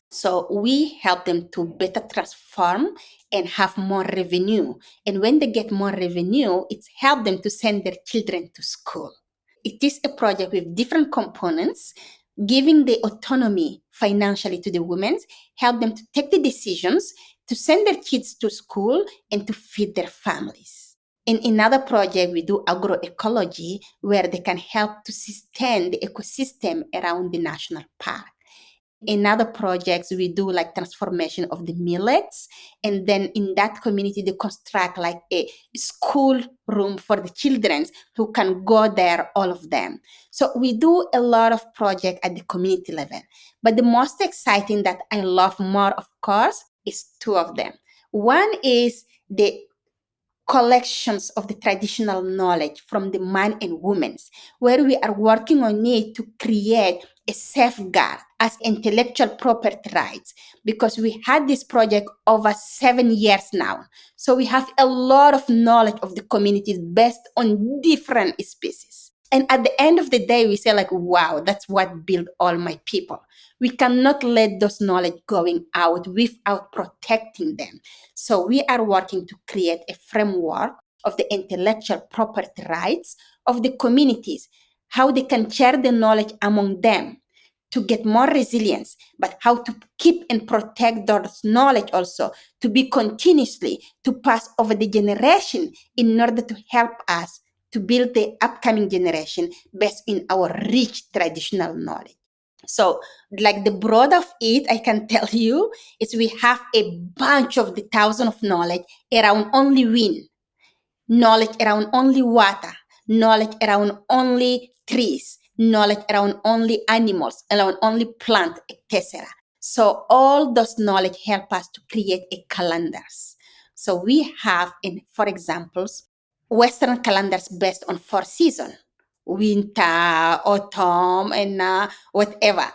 So we help them to better transform and have more revenue. And when they get more revenue, it's help them to send their children to school. It is a project with different components, giving the autonomy financially to the women, help them to take the decisions to send their kids to school and to feed their families. In another project, we do agroecology, where they can help to sustain the ecosystem around the national park. In other projects, we do like transformation of the millets. And then in that community, they construct like a school room for the children who can go there, all of them. So we do a lot of projects at the community level. But the most exciting that I love more, of course, is two of them. One is the collections of the traditional knowledge from the man and women, where we are working on it to create a safeguard as intellectual property rights, because we had this project over 7 years now. So we have a lot of knowledge of the communities based on different species. And at the end of the day, we say like, wow, that's what built all my people. We cannot let those knowledge going out without protecting them. So we are working to create a framework of the intellectual property rights of the communities, how they can share the knowledge among them to get more resilience, but how to keep and protect those knowledge also to be continuously to pass over the generation in order to help us to build the upcoming generation based in our rich traditional knowledge. So, like the broad of it, I can tell you, is we have a bunch of the thousand of knowledge around only wind, knowledge around only water, knowledge around only trees, knowledge around only animals, around only plant, etc. So all those knowledge help us to create a calendars. So we have, in for examples, Western calendars based on 4 seasons: winter, autumn, and whatever.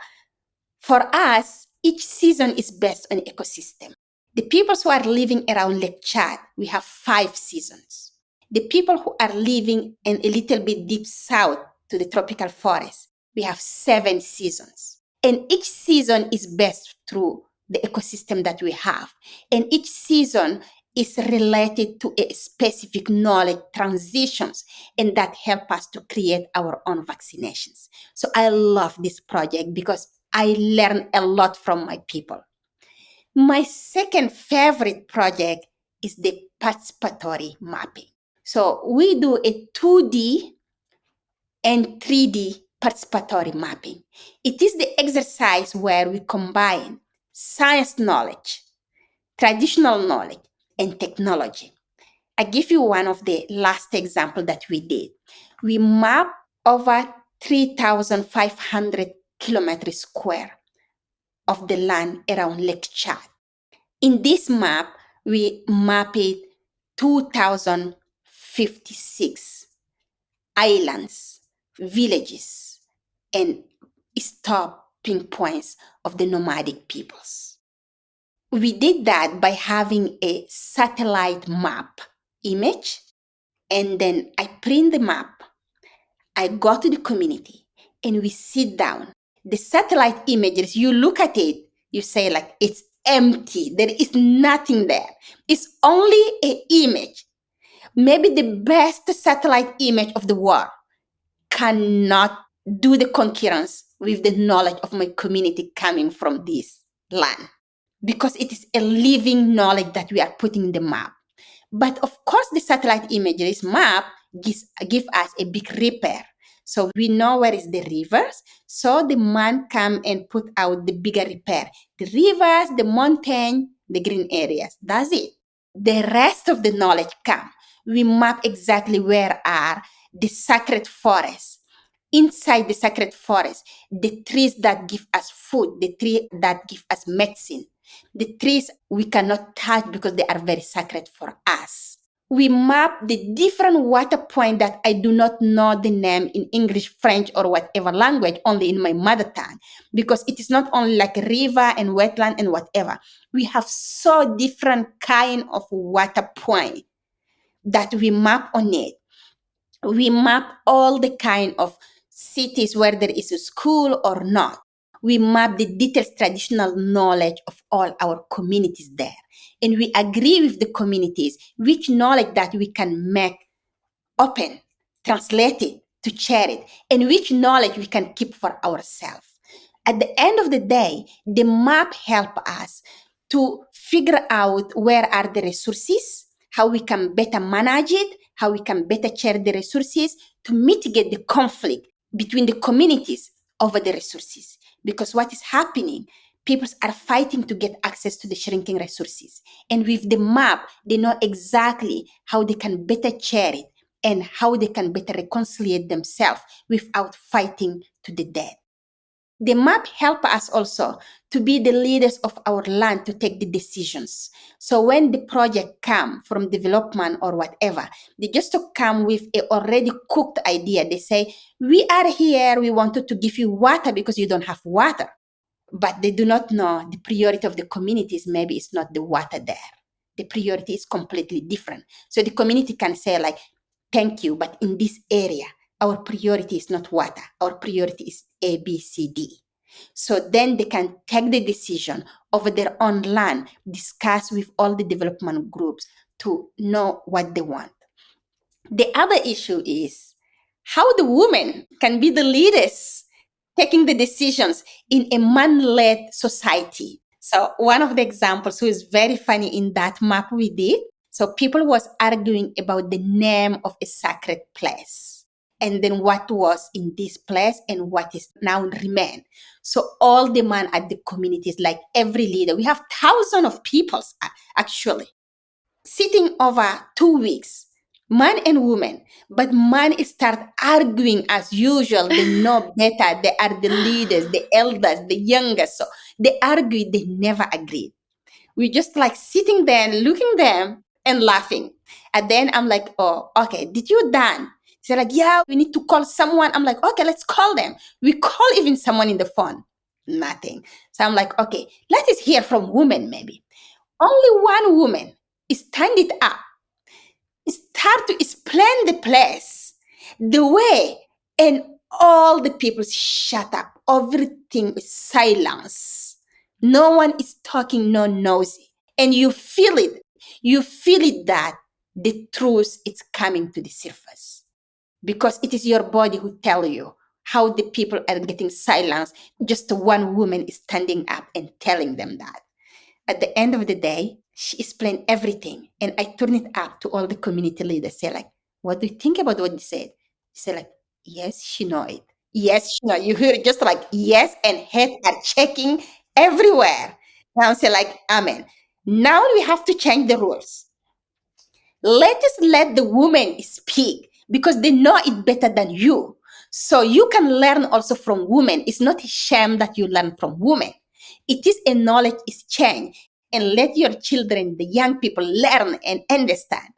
For us, each season is based on ecosystem. The people who are living around Lake Chad, we have 5 seasons. The people who are living in a little bit deep south, to the tropical forest, we have 7 seasons. And each season is best through the ecosystem that we have. And each season is related to a specific knowledge transitions, and that help us to create our own vaccinations. So I love this project because I learn a lot from my people. My second favorite project is the participatory mapping. So we do a 2D and 3D participatory mapping. It is the exercise where we combine science knowledge, traditional knowledge, and technology. I give you one of the last example that we did. We mapped over 3,500 kilometers square of the land around Lake Chad. In this map, we mapped 2,056 islands, villages, and stopping points of the nomadic peoples. We did that by having a satellite map image, and then I print the map. I go to the community and we sit down. The satellite images, you look at it, you say like it's empty. There is nothing there. It's only an image. Maybe the best satellite image of the world cannot do the concurrence with the knowledge of my community coming from this land, because it is a living knowledge that we are putting in the map. But of course, the satellite imagery map give us a big repair. So we know where is the rivers. So the man come and put out the bigger repair. The rivers, the mountain, the green areas. That's it. The rest of the knowledge come. We map exactly where are the sacred forests. Inside the sacred forest, the trees that give us food, the trees that give us medicine, the trees we cannot touch because they are very sacred for us. We map the different water points that I do not know the name in English, French, or whatever language, only in my mother tongue, because it is not only like a river and wetland and whatever. We have so different kind of water point that we map on it. We map all the kind of cities where there is a school or not. We map the detailed traditional knowledge of all our communities there. And we agree with the communities which knowledge that we can make open, translate it, to share it, and which knowledge we can keep for ourselves. At the end of the day, the map help us to figure out where are the resources, how we can better manage it, how we can better share the resources to mitigate the conflict between the communities over the resources. Because what is happening, people are fighting to get access to the shrinking resources. And with the map, they know exactly how they can better share it and how they can better reconcile themselves without fighting to the death. The map help us also to be the leaders of our land, to take the decisions. So when the project come from development or whatever, they just come with a already cooked idea. They say, we are here, we wanted to give you water because you don't have water. But they do not know the priority of the communities. Maybe it's not the water there. The priority is completely different. So the community can say like, thank you, but in this area, our priority is not water. Our priority is A, B, C, D. So then they can take the decision over their own land, discuss with all the development groups to know what they want. The other issue is how the women can be the leaders taking the decisions in a man-led society. So one of the examples who is very funny in that map we did, so people was arguing about the name of a sacred place, and then what was in this place and what is now remain. So all the men at the communities, like every leader, we have thousands of people actually sitting over 2 weeks, man and woman, but man start arguing as usual. They know better. They are the leaders, the elders, the youngest. So they argue, they never agreed. We just like sitting there and looking them and laughing. And then I'm like, oh, okay, did you done? They're like, yeah, we need to call someone. I'm like, okay, let's call them. We call even someone in the phone. Nothing. So I'm like, okay, let us hear from women maybe. Only one woman stand it up, start to explain the place, the way, and all the people shut up. Everything is silence. No one is talking, no nosy. And you feel it. You feel it that the truth is coming to the surface. Because it is your body who tell you how the people are getting silenced. Just one woman is standing up and telling them that. At the end of the day, she explained everything. And I turned it up to all the community leaders. Say like, what do you think about what you said? She said like, yes, she know it. Yes, she know. You hear it just like, yes, and heads are checking everywhere. Now I say like, amen. Now we have to change the rules. Let us let the women speak because they know it better than you. So you can learn also from women. It's not a shame that you learn from women. It is a knowledge exchange. And let your children, the young people, learn and understand.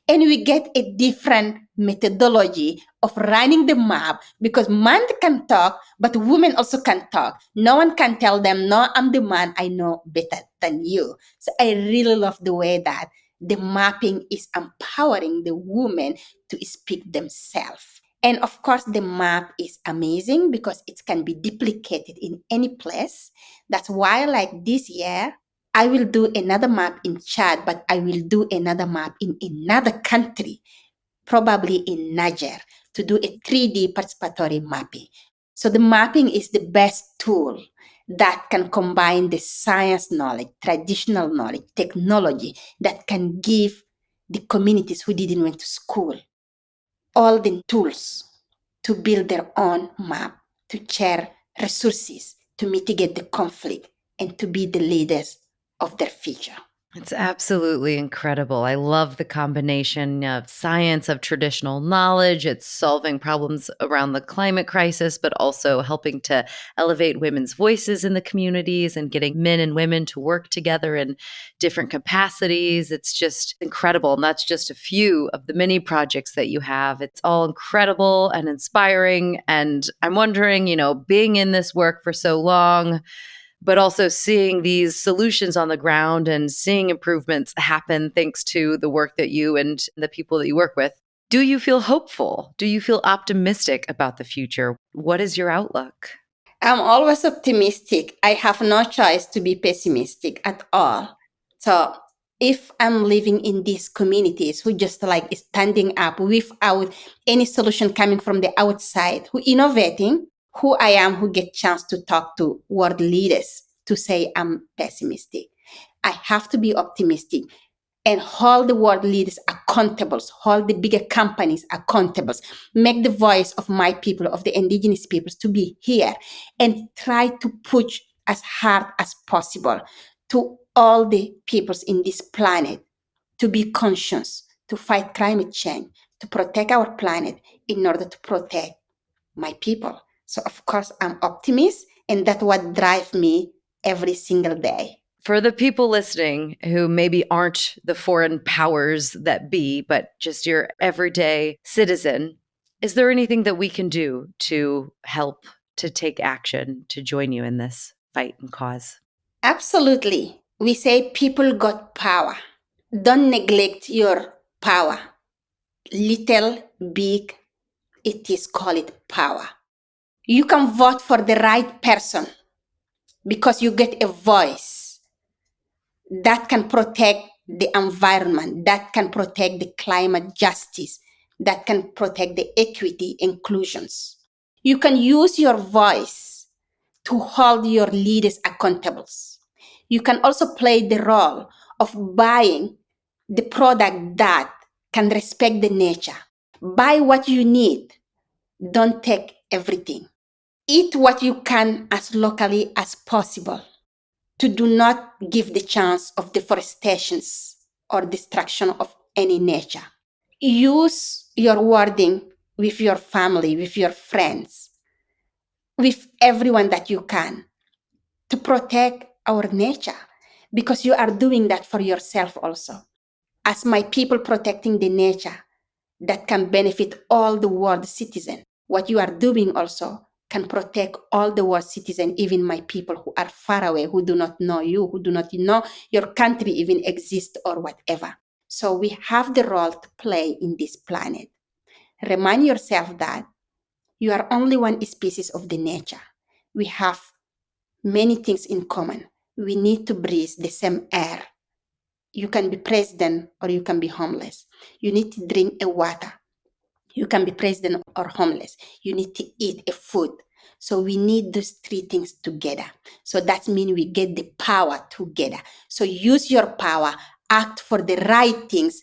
And we get a different methodology of running the map because man can talk, but women also can talk. No one can tell them, no, I'm the man, I know better than you. So I really love the way that the mapping is empowering the women to speak themselves. And of course, the map is amazing because it can be duplicated in any place. That's why, like this year, I will do another map in Chad, but I will do another map in another country, probably in Niger, to do a 3D participatory mapping. So the mapping is the best tool that can combine the science knowledge, traditional knowledge, technology that can give the communities who didn't went to school all the tools to build their own map, to share resources, to mitigate the conflict, and to be the leaders of their future. It's absolutely incredible. I love the combination of science, of traditional knowledge. It's solving problems around the climate crisis, but also helping to elevate women's voices in the communities and getting men and women to work together in different capacities. It's just incredible. And that's just a few of the many projects that you have. It's all incredible and inspiring. And I'm wondering, being in this work for so long, but also seeing these solutions on the ground and seeing improvements happen thanks to the work that you and the people that you work with. Do you feel hopeful? Do you feel optimistic about the future? What is your outlook? I'm always optimistic. I have no choice to be pessimistic at all. So if I'm living in these communities who just like standing up without any solution coming from the outside, who innovating, who I am, who get chance to talk to world leaders to say I'm pessimistic. I have to be optimistic and hold the world leaders accountable, hold the bigger companies accountable, make the voice of my people, of the indigenous peoples to be here and try to push as hard as possible to all the peoples in this planet to be conscious, to fight climate change, to protect our planet in order to protect my people. So of course I'm optimist and that's what drives me every single day. For the people listening who maybe aren't the foreign powers that be, but just your everyday citizen, is there anything that we can do to help, to take action, to join you in this fight and cause? Absolutely. We say people got power. Don't neglect your power. Little, big, it is called power. You can vote for the right person because you get a voice that can protect the environment, that can protect the climate justice, that can protect the equity inclusions. You can use your voice to hold your leaders accountable. You can also play the role of buying the product that can respect the nature. Buy what you need. Don't take everything. Eat what you can as locally as possible to do not give the chance of deforestations or destruction of any nature. Use your wording with your family, with your friends, with everyone that you can to protect our nature because you are doing that for yourself also. As my people protecting the nature that can benefit all the world citizens, what you are doing also can protect all the world citizens, even my people who are far away, who do not know you, who do not know your country even exists or whatever. So we have the role to play in this planet. Remind yourself that You are only one species of the nature. We have many things in common. We need to breathe the same air. You can be president or you can be homeless. You need to drink a water. You can be president or homeless. You need to eat a food. So we need those three things together. So that means we get the power together. So use your power, act for the right things.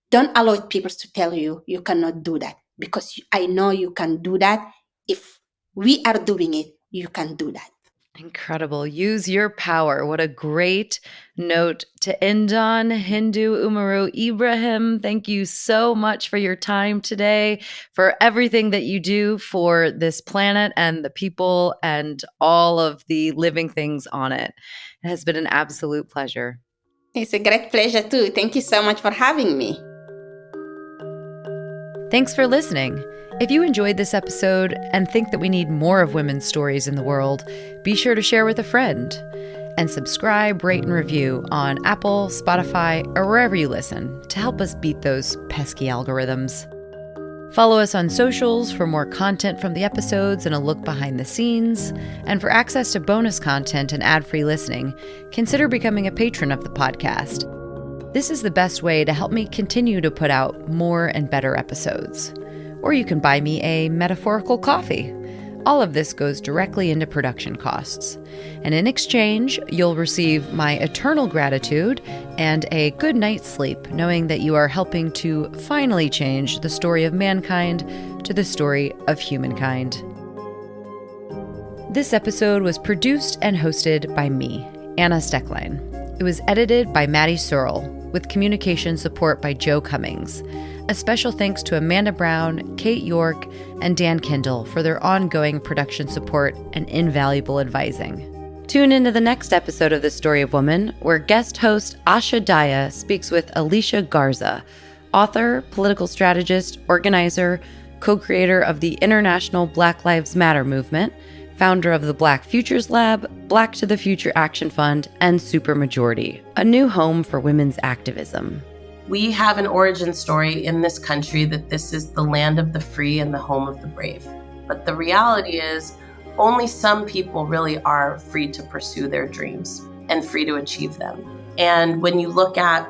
Don't allow people to tell you you cannot do that, because I know you can do that. If we are doing it, you can do that. Incredible. Use your power. What a great note to end on. Hindou, Oumarou, Ibrahim, thank you so much for your time today, for everything that you do for this planet and the people and all of the living things on it. It has been an absolute pleasure. It's a great pleasure too. Thank you so much for having me. Thanks for listening. If you enjoyed this episode and think that we need more of women's stories in the world, be sure to share with a friend. And subscribe, rate, and review on Apple, Spotify, or wherever you listen to help us beat those pesky algorithms. Follow us on socials for more content from the episodes and a look behind the scenes. And for access to bonus content and ad-free listening, consider becoming a patron of the podcast. This is the best way to help me continue to put out more and better episodes. Or you can buy me a metaphorical coffee. All of this goes directly into production costs. And in exchange, you'll receive my eternal gratitude and a good night's sleep, knowing that you are helping to finally change the story of mankind to the story of humankind. This episode was produced and hosted by me, Anna Stecklein. It was edited by Maddie Searle, with communication support by Joe Cummings. A special thanks to Amanda Brown, Kate York, and Dan Kindle for their ongoing production support and invaluable advising. Tune into the next episode of The Story of Woman, where guest host Asha Daya speaks with Alicia Garza, author, political strategist, organizer, co-creator of the International Black Lives Matter movement, founder of the Black Futures Lab, Black to the Future Action Fund, and Supermajority, a new home for women's activism. We have an origin story in this country that this is the land of the free and the home of the brave. But the reality is, only some people really are free to pursue their dreams and free to achieve them. And when you look at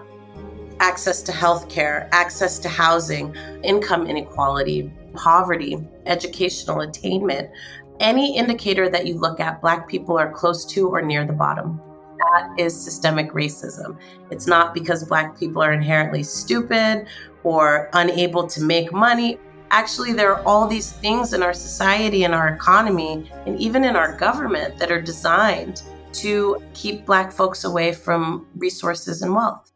access to healthcare, access to housing, income inequality, poverty, educational attainment, any indicator that you look at, Black people are close to or near the bottom. That is systemic racism. It's not because Black people are inherently stupid or unable to make money. Actually, there are all these things in our society and our economy and even in our government that are designed to keep Black folks away from resources and wealth.